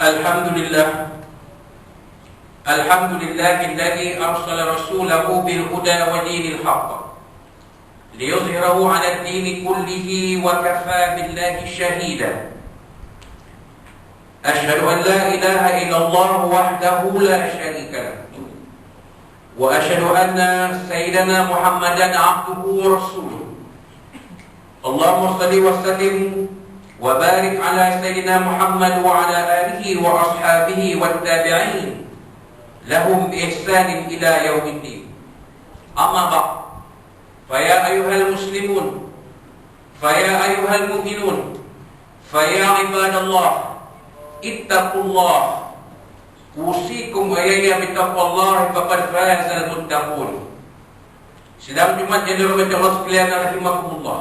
Alhamdulillah alladzi arsala rasulahu bil huda wa dinil haqq liyuzhirahu 'ala ad-din kullihi wa kafaa billahi shahida. Asyhadu an la ilaha illallah wahdahu la syarika lahu wa asyhadu anna sayyidana Muhammadan 'abduhu wa rasuluhu. Allahumma shalli wa sallim wa barik ala sayyidina Muhammad wa ala alihi wa ashabihi wat tabi'in lahum bi ihsanin ila yaumiddin. Amma ba'd. Fa ya ayyuhal muslimun, fa ya ayyuhal mu'minun, fa ya ibadallah, ittaqullah. Usikum wa iyaya bittaqwallahi faqad fazal muttaqun. Sidang Jumat yang dirahmati Allah sekalian rahimakumullah.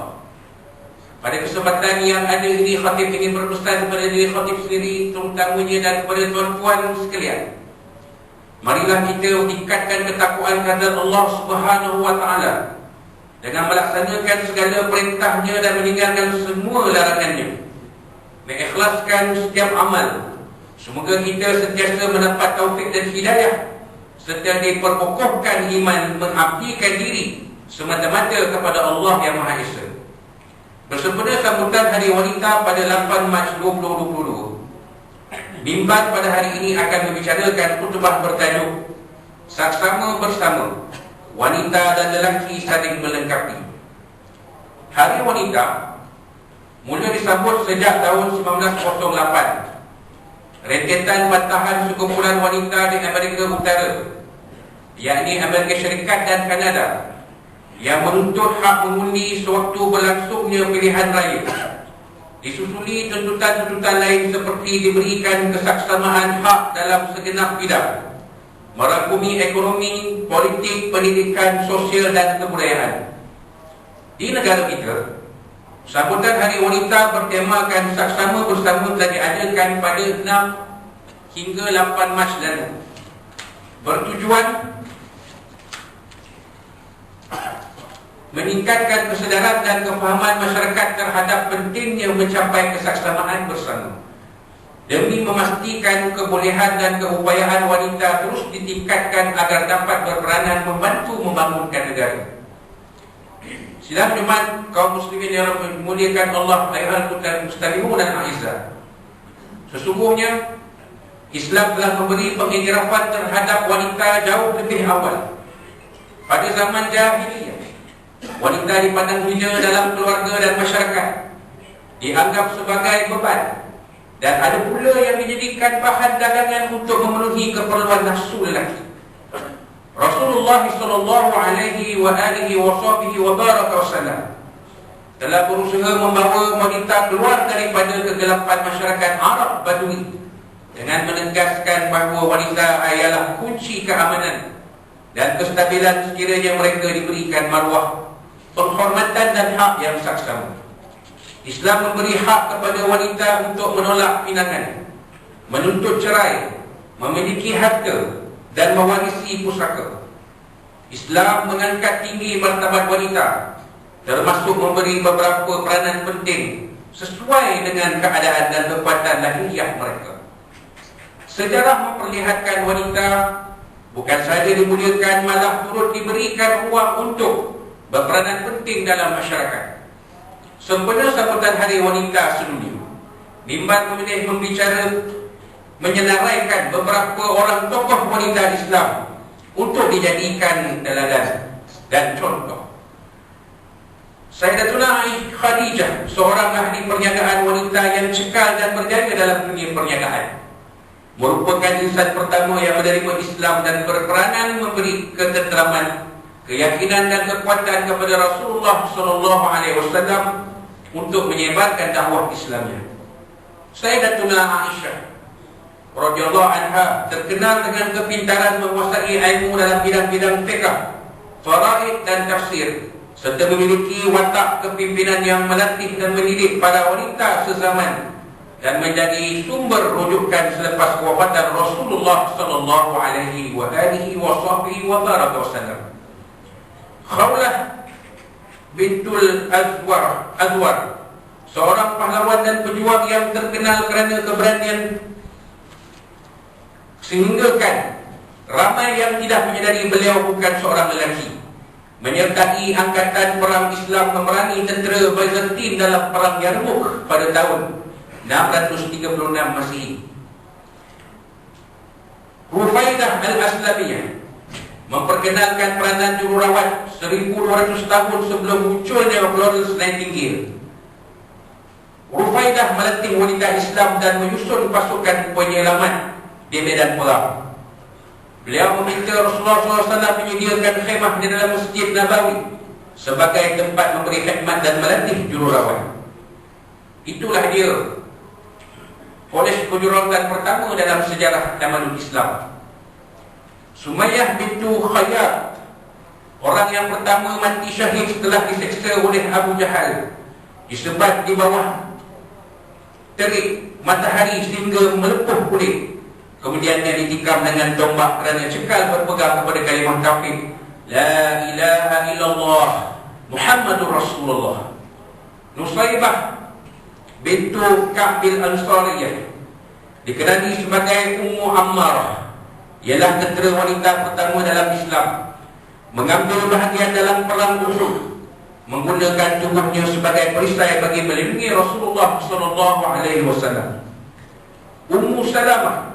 Pada kesempatan yang ada ini, khatib ingin berpesan kepada diri khatib sendiri, terutamanya, dan kepada tuan-tuan sekalian. Marilah kita tingkatkan ketakwaan kepada Allah Subhanahu wa taala dengan melaksanakan segala perintahnya dan meninggalkan semua larangannya, mengikhlaskan setiap amal. Semoga kita sentiasa mendapat taufik dan hidayah, serta diperkokohkan iman, mengabdikan diri semata-mata kepada Allah yang Maha Esa. Bersempena sambutan Hari Wanita pada 8 Mac 2022, mimbar pada hari ini akan membicarakan khutbah bertajuk Saksama Bersama, Wanita dan Lelaki Saling Melengkapi. Hari Wanita mula disambut sejak tahun 1908. Rentetan bantahan sekumpulan wanita di Amerika Utara, yakni Amerika Syarikat dan Kanada, yang menuntut hak mengundi sewaktu berlangsungnya pilihan raya, disusuli tuntutan-tuntutan lain seperti diberikan kesaksamaan hak dalam segenap bidang, merangkumi ekonomi, politik, pendidikan, sosial dan kebudayaan. Di negara kita, sambutan Hari Wanita bertemakan Saksama Bersama telah diadakan pada 6 hingga 8 Mac lalu, bertujuan meningkatkan kesedaran dan kefahaman masyarakat terhadap pentingnya mencapai kesaksamaan bersama, demi memastikan kebolehan dan keupayaan wanita terus ditingkatkan agar dapat berperanan membantu membangunkan negara. Sidang Jumat kaum muslimin yang dimuliakan Allah, ayuhal muslimun dan a'izzah, sesungguhnya Islam telah memberi pengiktirafan terhadap wanita jauh lebih awal. Pada zaman jahiliyah, wanita dipandang hina dalam keluarga dan masyarakat, dianggap sebagai beban, dan ada pula yang dijadikan bahan dagangan untuk memenuhi keperluan nafsu lelaki. Rasulullah sallallahu alaihi wa alihi wa sahbihi wa baraka wasallam telah berusaha membawa wanita keluar daripada kegelapan masyarakat Arab Badui dengan menegaskan bahawa wanita ialah kunci keamanan dan kestabilan sekiranya mereka diberikan maruah, penghormatan dan hak yang saksama. Islam memberi hak kepada wanita untuk menolak pinangan, menuntut cerai, memiliki harta dan mewarisi pusaka. Islam mengangkat tinggi martabat wanita, termasuk memberi beberapa peranan penting sesuai dengan keadaan dan kekuatan lahiriah mereka. Sejarah memperlihatkan wanita bukan sahaja dimuliakan, malah turut diberikan ruang untuk berperanan penting dalam masyarakat. Sempena sambutan Hari Wanita sedunia, mimbar memilih membicara menyenaraikan beberapa orang tokoh wanita Islam untuk dijadikan teladan dan contoh. Sayyidatuna Khadijah, seorang ahli perniagaan wanita yang cekal dan berjaya dalam dunia perniagaan, merupakan insan pertama yang menerima Islam dan berperanan memberi ketenteraman, keyakinan dan kekuatan kepada Rasulullah sallallahu alaihi wasallam untuk menyebarkan dakwah Islamnya. Sayyidatuna Aisyah radhiyallahu anha terkenal dengan kepintaran menguasai ilmu dalam bidang-bidang fiqh, faraid dan tafsir, serta memiliki watak kepimpinan yang melatih dan mendidik para wanita sezaman dan menjadi sumber rujukan selepas kewafatan Rasulullah sallallahu alaihi wa alihi wa sahbihi wa baraka wasallam. Khawlah bintul Azwar, seorang pahlawan dan pejuang yang terkenal kerana keberanian Sehinggakan ramai yang tidak menyadari beliau bukan seorang lelaki, menyertai angkatan perang Islam memerangi tentera Byzantine dalam perang Yarmouk pada tahun 636 Masihi. Rufaidah Al-Aslamiyah memperkenalkan peranan jururawat 1200 tahun sebelum munculnya Florence Nightingale. Rufaidah melatih wanita Islam dan menyusun pasukan penyelamat di medan perang. Beliau meminta Rasulullah SAW menyediakan khemah di dalam Masjid Nabawi sebagai tempat memberi khidmat dan melatih jururawat. Itulah dia polis kejururawatan pertama dalam sejarah Tamadun Islam. Sumayyah bintu Khayyat, orang yang pertama mati syahid setelah diseksa oleh Abu Jahal, disebat di bawah terik matahari sehingga melepuh kulit. Kemudian dia ditikam dengan tombak kerana cekal berpegang kepada kalimah tauhid La ilaha illallah Muhammadur Rasulullah. Nusaybah bintu Ka'bil Ansariyah dikenali sebagai Ummu Ammarah, ialah tentera wanita pertama dalam Islam, mengambil bahagian dalam perang Uhud, menggunakan tubuhnya sebagai perisai bagi melindungi Rasulullah SAW. Ummu Salamah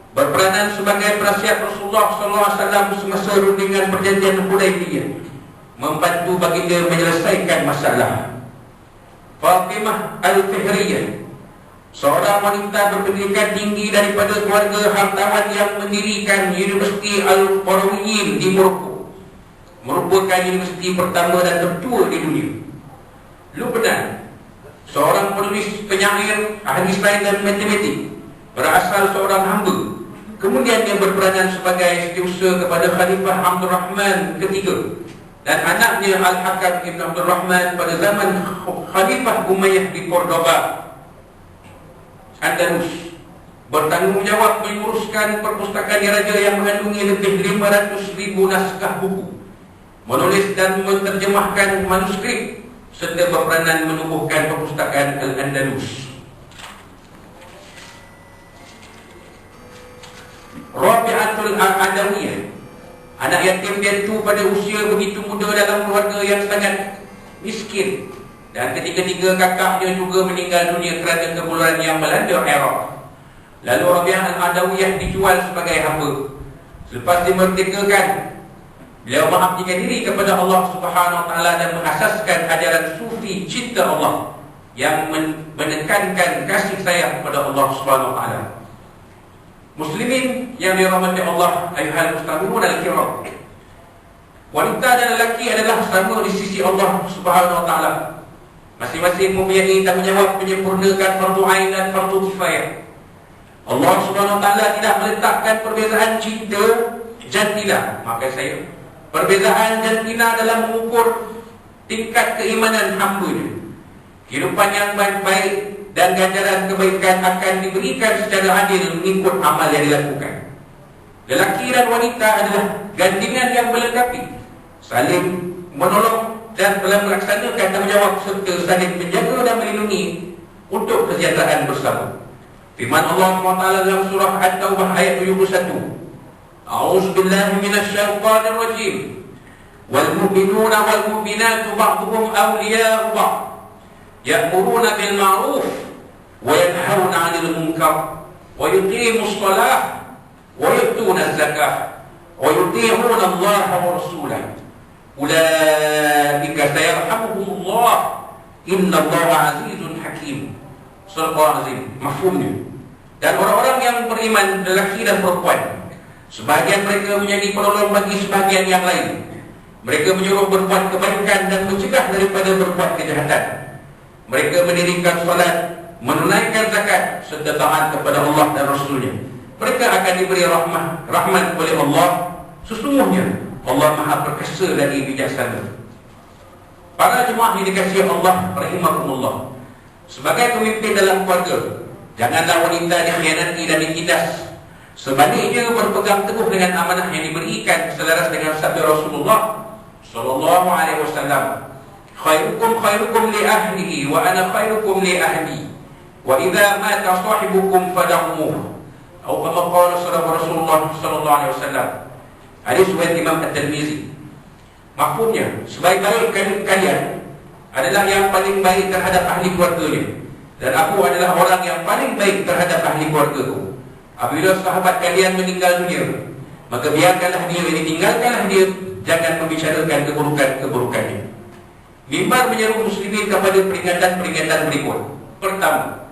berperanan sebagai penasihat Rasulullah SAW semasa rundingan perjanjian Hudaybiyah, membantu baginda menyelesaikan masalah. Fatimah Al-Fihriyah, seorang wanita berpendidikan tinggi daripada keluarga hartawan yang mendirikan Universiti Al-Qarawiyyin di Morocco, merupakan universiti pertama dan tertua di dunia. Lubnan, seorang penulis, penyair, ahli sains dan matematik, berasal seorang hamba. Kemudian dia berperanan sebagai setiausaha kepada Khalifah Abdul Rahman III dan anaknya Al-Hakam Ibn Abdul Rahman pada zaman Khalifah Umayyah di Cordoba, Andalus. Bertanggungjawab menguruskan perpustakaan raja yang mengandungi lebih 500,000 naskah buku, menulis dan menterjemahkan manuskrip, serta berperanan menumbuhkan perpustakaan Al-Andalus. Rabi'atul Adawiyah, anak yatim piatu pada usia begitu muda dalam keluarga yang sangat miskin, dan ketiga-tiga kakaknya juga meninggal dunia kerana kebuluran yang melanda Iraq. Lalu Rabi'ah Al-Adawiyah dijual sebagai hamba. Selepas dimerdekakan, beliau mengabdikan diri kepada Allah Subhanahu Wa Taala dan mengasaskan ajaran sufi cinta Allah yang menekankan kasih sayang kepada Allah Subhanahu Wa Taala. Muslimin yang dirahmati Allah, ayuhal muslimun al-kiram, wanita dan lelaki adalah sama di sisi Allah Subhanahu Wa Taala. Masing-masing mempunyai tanggungjawab menyempurnakan fardu ain dan fardu kifayah. Allah Subhanahu Wa Taala tidak meletakkan perbezaan cinta jantina, maafkan saya, perbezaan jantina dalam mengukur tingkat keimanan hamba-Nya. Kehidupan yang baik-baik dan ganjaran kebaikan akan diberikan secara adil mengikut amal yang dilakukan. Lelaki dan wanita adalah gandingan yang melengkapi, saling menolong dan dalam melaksanakan tanggungjawab serta saling menjaga dan melindungi untuk kesejahteraan bersama. Firman Allah SWT dalam surah At-Taubah ayat 71, A'udzubillahi minasyaitonir rajim. Wal mu'minuna wal mu'minatu ba'duhum awliya'u ba'd. Ya'muruna bil ma'ruf wa yanhauna 'anil munkar wa yuqimus shalah wa yu'tuna zakah wa yuti'una Allah wa rasulahu. Ulaika sayarhamuhumullah innallaha 'azizun hakim. Surah Azim, mafhumnya. Dan orang-orang yang beriman, lelaki dan perempuan, sebahagian mereka menjadi penolong bagi sebahagian yang lain. Mereka menyuruh berbuat kebaikan dan mencegah daripada berbuat kejahatan. Mereka mendirikan salat, menunaikan zakat, serta taat kepada Allah dan Rasulnya. Mereka akan diberi rahmat oleh Allah. Sesungguhnya Allah Maha Perkasa lagi bijaksana. Para jemaah yang dikasihi Allah rahimakumullah, sebagai pemimpin dalam keluarga, janganlah wanita dikhianati dan ditindas. Sebaliknya berpegang teguh dengan amanah yang diberikan selaras dengan sabda Rasulullah sallallahu alaihi wasallam, khairukum khairukum li ahlihi wa ana khairukum li ahli wa idza mata sahibukum fad'umuh Atau kama qala Rasulullah sallallahu alaihi wasallam. Hadis riwayat Imam At-Tirmizi. Maksudnya, sebaik-baik kalian adalah yang paling baik terhadap ahli keluarganya, dan aku adalah orang yang paling baik terhadap ahli keluargaku. Apabila sahabat kalian meninggal dunia, maka biarkanlah dia, ditinggalkanlah dia, jangan membicarakan keburukannya. Mimbar menyeru muslimin kepada peringatan-peringatan berikut. Pertama,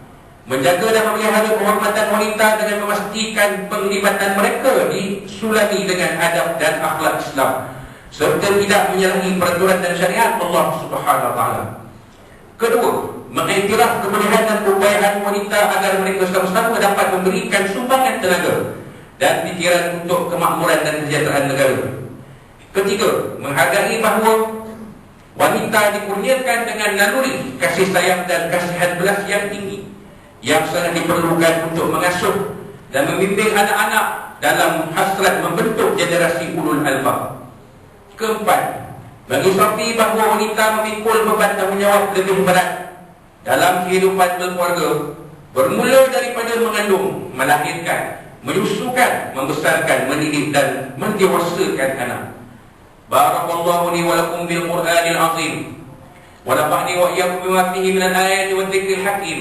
menjaga dan memelihara kehormatan wanita dengan memastikan penglibatan mereka disulami dengan adab dan akhlak Islam, serta tidak menyalahi peraturan dan syariat Allah Subhanahu wa taala. Kedua, mengiktiraf kebolehan dan keupayaan wanita agar mereka sama-sama dapat memberikan sumbangan tenaga dan fikiran untuk kemakmuran dan kesejahteraan negara. Ketiga, menghargai bahawa wanita dikurniakan dengan naluri kasih sayang dan kasihan belas yang tinggi, yang sangat diperlukan untuk mengasuh dan membimbing anak-anak dalam hasrat membentuk generasi ulul albab. Keempat, bagi suami bahawa wanita memikul beban tanggungjawab lebih berat dalam kehidupan berkeluarga, bermula daripada mengandung, melahirkan, menyusukan, membesarkan, mendidik dan mendewasakan anak. Barakallahu li wa lakum bil Qur'anil azim, wa nafa'ni wa iyyakum bima fihi minal ayati wadh dhikril hakim,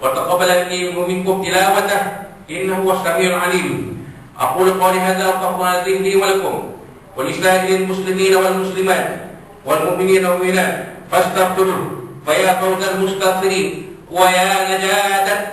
wa taqabbal minkum tilawatah innahu was-sami'ul 'alim. Aqulu qawli hadza wa astaghfirullaha li wa lakum wa lisa'iril muslimina wal muslimat wal mu'minina wal mu'minat fastaghfiruhu fa ya fawzal mustaghfirin wa ya najatat